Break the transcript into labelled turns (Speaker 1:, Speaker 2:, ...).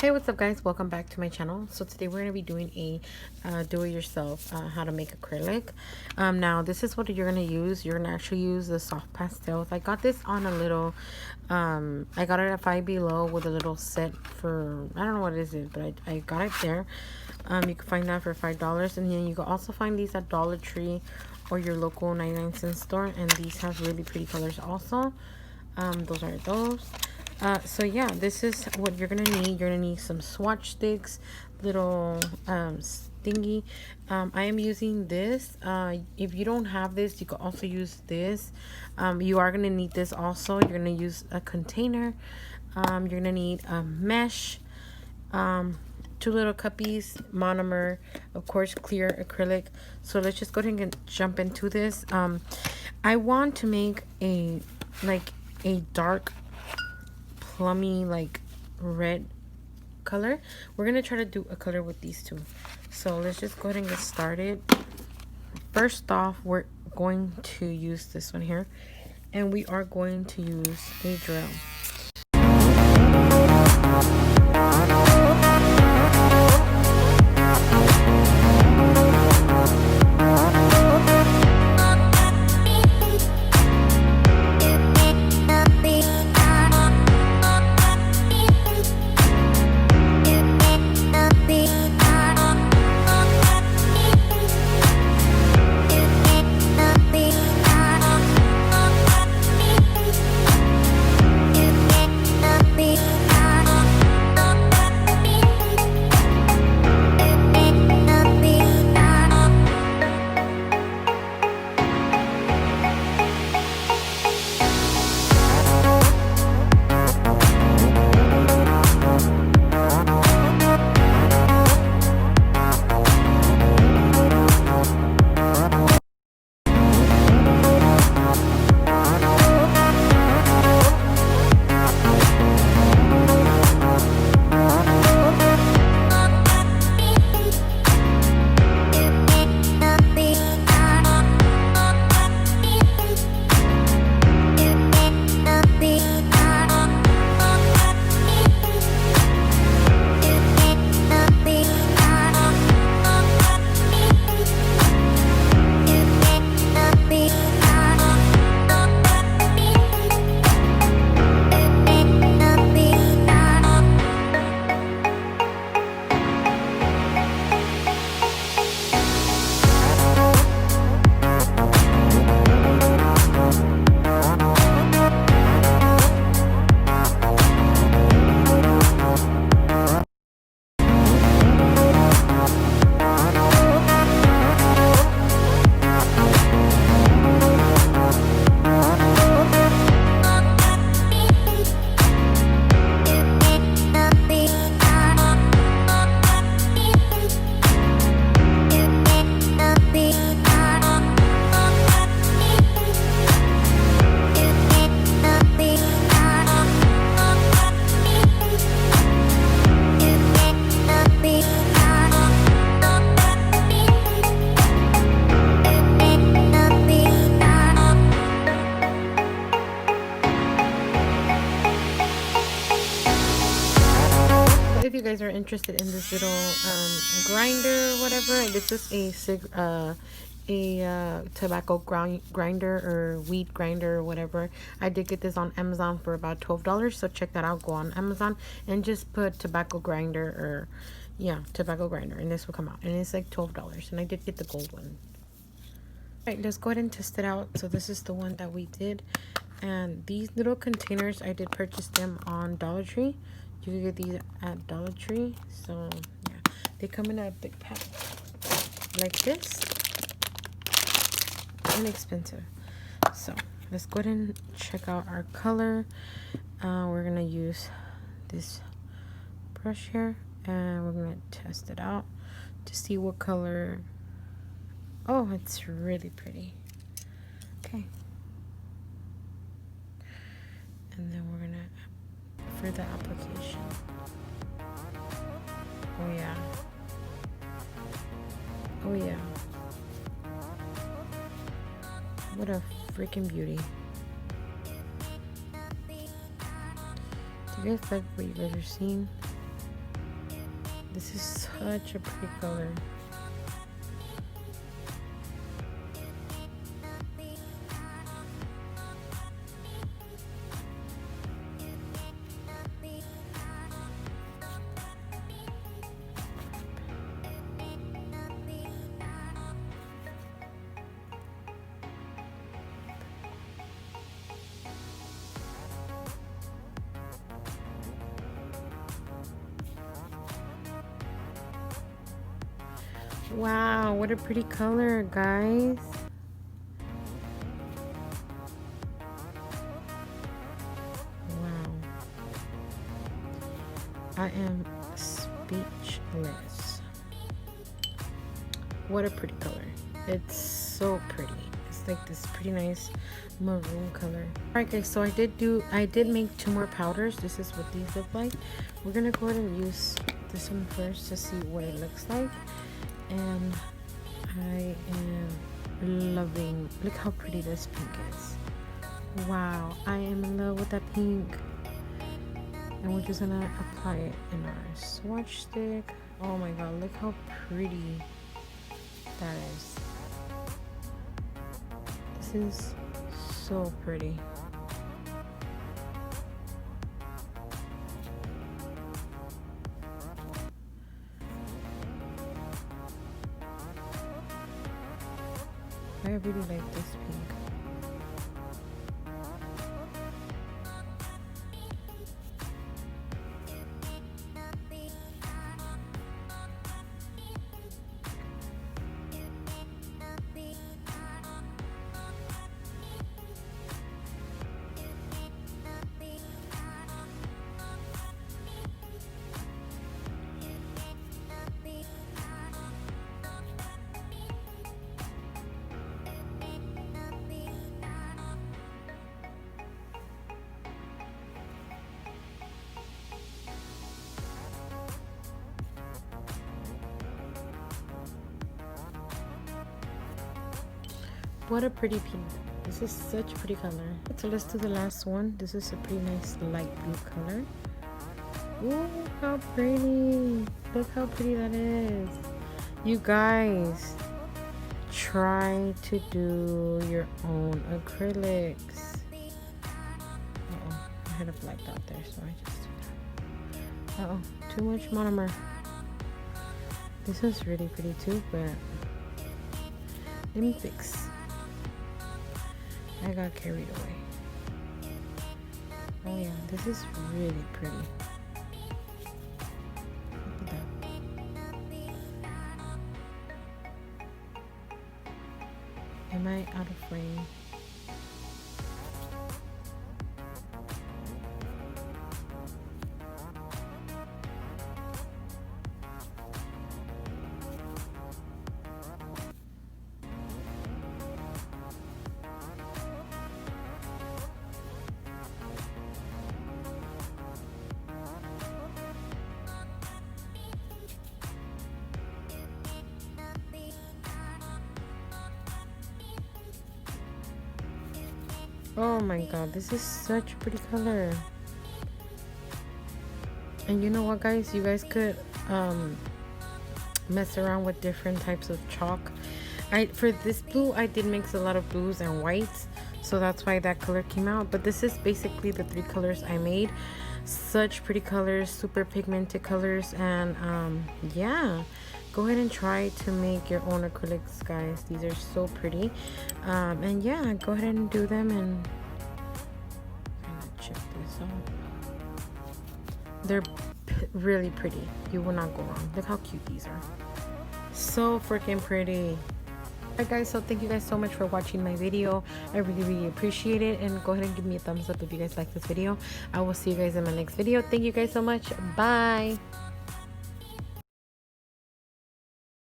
Speaker 1: Hey, what's up guys, welcome back to my channel. So today we're going to be doing a do-it-yourself how to make acrylic. Now this is what you're going to use. You're going to actually use the soft pastels. I got this on a little I got it at Five Below with a little set for, I don't know what it is, but I got it there. You can find that for $5, and then you can also find these at Dollar Tree or your local 99-cent store, and these have really pretty colors also. Those are those. So yeah, this is what you're gonna need. You're gonna need some swatch sticks, little stingy. I am using this. If you don't have this, you can also use this. You are gonna need this also. You're gonna use a container. You're gonna need a mesh, two little cuppies, monomer, of course clear acrylic. So let's just go ahead and jump into this. I want to make a dark plummy like red color. We're gonna try to do a color with these two, so let's just go ahead and get started. First off, we're going to use this one here, and we are going to use a drill. If you guys are interested in this little grinder or whatever, this is a tobacco grinder or weed grinder or whatever. I did get this on Amazon for about $12, so check that out. Go on Amazon and just put tobacco grinder, or yeah, tobacco grinder, and this will come out, and it's like $12, and I did get the gold one. All right, let's go ahead and test it out. So this is the one that we did, and these little containers, I did purchase them on Dollar Tree. You can get these at Dollar Tree. So yeah, they come in a big pack like this. Inexpensive. So let's go ahead and check out our color. We're gonna use this brush here, and we're gonna test it out to see what color. Oh, it's really pretty. Okay, and then we're gonna, for the application, oh yeah, oh yeah, what a freaking beauty. Do you guys like what you guys are seeing? This is such a pretty color. Wow, what a pretty color, guys. Wow. I am speechless. What a pretty color. It's so pretty. It's like this pretty nice maroon color. Alright guys, so I did make 2 more powders. This is what these look like. We're gonna go ahead and use this one first to see what it looks like. And I am loving, look how pretty this pink is. Wow, I am in love with that pink. And we're just gonna apply it in our swatch stick. Oh my god, look how pretty that is. This is so pretty. I really like this pink. What a pretty pink. This is such a pretty color. So let's do the last one. This is a pretty nice light blue color. Ooh, how pretty. Look how pretty that is. You guys, try to do your own acrylics. Uh-oh, I had a black dot there, so I just did that. Uh-oh, too much monomer. This one's really pretty too, but let me fix. I got carried away. Oh yeah, this is really pretty. Look at that. Am I out of frame? Oh my god, this is such a pretty color. And you know what, guys? You guys could mess around with different types of chalk. For this blue, I did mix a lot of blues and whites, so that's why that color came out. But this is basically the 3 colors I made. Such pretty colors, super pigmented colors, and yeah, go ahead and try to make your own acrylics, guys. These are so pretty. And yeah, go ahead and do them. And I'm gonna chip this off. They're really pretty. You will not go wrong. Look how cute these are. So freaking pretty. Alright guys, so thank you guys so much for watching my video. I really appreciate it, and go ahead and give me a thumbs up if you guys like this video. I will see you guys in my next video. Thank you guys so much. Bye.